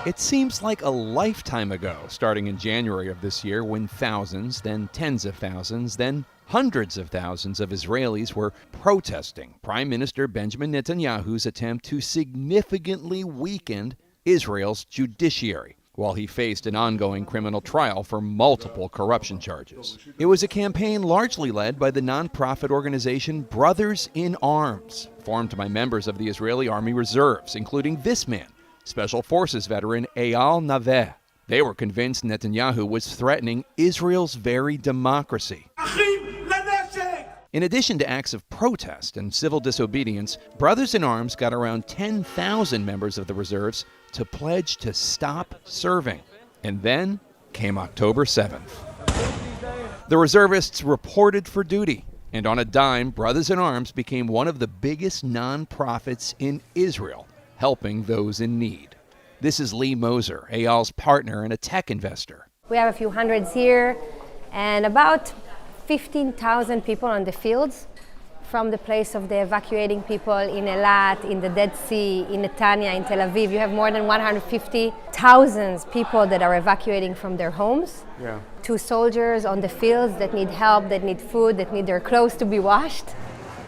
It seems like a lifetime ago, starting in January of this year, when thousands, then tens of thousands, then hundreds of thousands of Israelis were protesting Prime Minister Benjamin Netanyahu's attempt to significantly weaken Israel's judiciary, while he faced an ongoing criminal trial for multiple corruption charges. It was a campaign largely led by the nonprofit organization Brothers in Arms, formed by members of the Israeli Army Reserves, including this man, Special Forces veteran Eyal Naveh. They were convinced Netanyahu was threatening Israel's very democracy. In addition to acts of protest and civil disobedience, Brothers in Arms got around 10,000 members of the reserves to pledge to stop serving. And then came October 7th. The reservists reported for duty, and on a dime, Brothers in Arms became one of the biggest nonprofits in Israel, helping those in need. This is Lee Moser, Eyal's partner and a tech investor. We have a few hundreds here and about 15,000 people on the fields, from the place of the evacuating people in Eilat, in the Dead Sea, in Netanya, in Tel Aviv. You have more than 150,000 people that are evacuating from their homes. Yeah. To soldiers on the fields that need help, that need food, that need their clothes to be washed.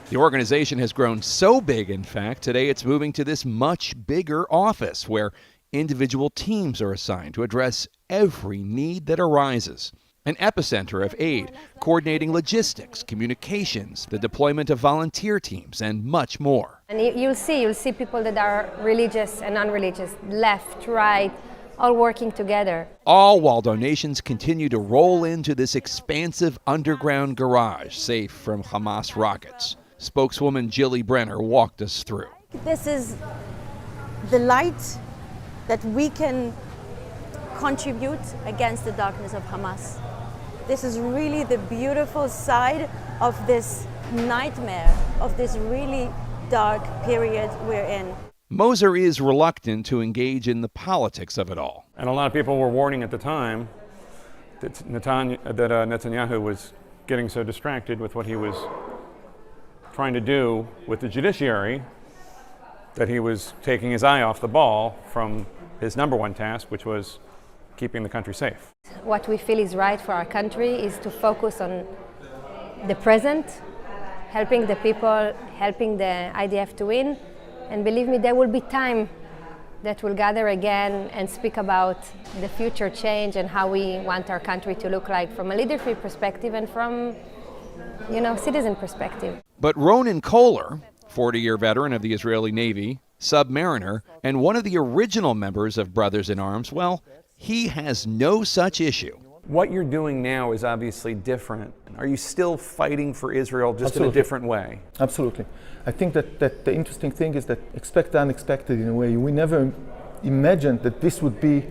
The organization has grown so big, in fact, today it's moving to this much bigger office where individual teams are assigned to address every need that arises. An epicenter of aid, coordinating logistics, communications, the deployment of volunteer teams, and much more. And you'll see people that are religious and non-religious, left, right, all working together. All while donations continue to roll into this expansive underground garage, safe from Hamas rockets. Spokeswoman Jilly Brenner walked us through. This is the light that we can contribute against the darkness of Hamas. This is really the beautiful side of this nightmare, of this really dark period we're in. Moser is reluctant to engage in the politics of it all. And a lot of people were warning at the time that Netanyahu was getting so distracted with what he was trying to do with the judiciary that he was taking his eye off the ball from his number one task, which was keeping the country safe. What we feel is right for our country is to focus on the present, helping the people, helping the IDF to win. And believe me, there will be time that we'll gather again and speak about the future change and how we want our country to look like from a leadership perspective and from, citizen perspective. But Ronen Kohler, 40-year veteran of the Israeli Navy, submariner, and one of the original members of Brothers in Arms, well, he has no such issue. What you're doing now is obviously different. Are you still fighting for Israel just Absolutely. in a different way? Absolutely. I think that the interesting thing is that expect the unexpected in a way. We never imagined that this would be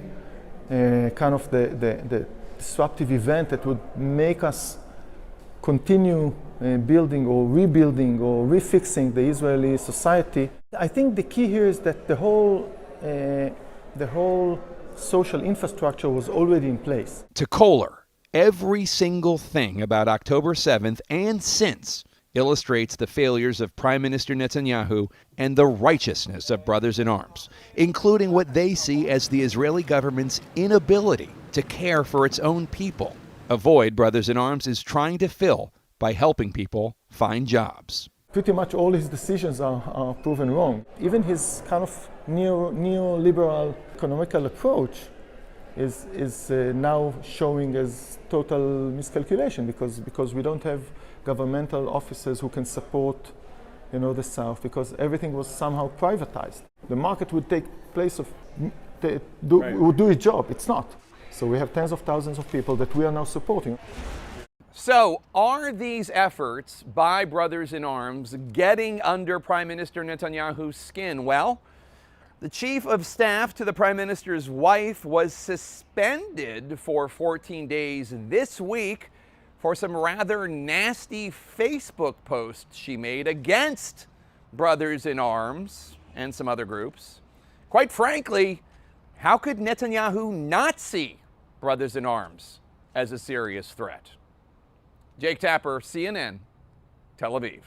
kind of the disruptive event that would make us continue building or rebuilding or refixing the Israeli society. I think the key here is that the whole social infrastructure was already in place. To Kohler, every single thing about October 7th and since illustrates the failures of Prime Minister Netanyahu and the righteousness of Brothers in Arms, including what they see as the Israeli government's inability to care for its own people. A void Brothers in Arms is trying to fill by helping people find jobs. Pretty much all his decisions are proven wrong. Even his kind of neoliberal economical approach is now showing as total miscalculation because we don't have governmental officers who can support the South, because everything was somehow privatized. The market would take place would do its job. It's not. So we have tens of thousands of people that we are now supporting. So, are these efforts by Brothers in Arms getting under Prime Minister Netanyahu's skin? Well, the chief of staff to the Prime Minister's wife was suspended for 14 days this week for some rather nasty Facebook posts she made against Brothers in Arms and some other groups. Quite frankly, how could Netanyahu not see Brothers in Arms as a serious threat? Jake Tapper, CNN, Tel Aviv.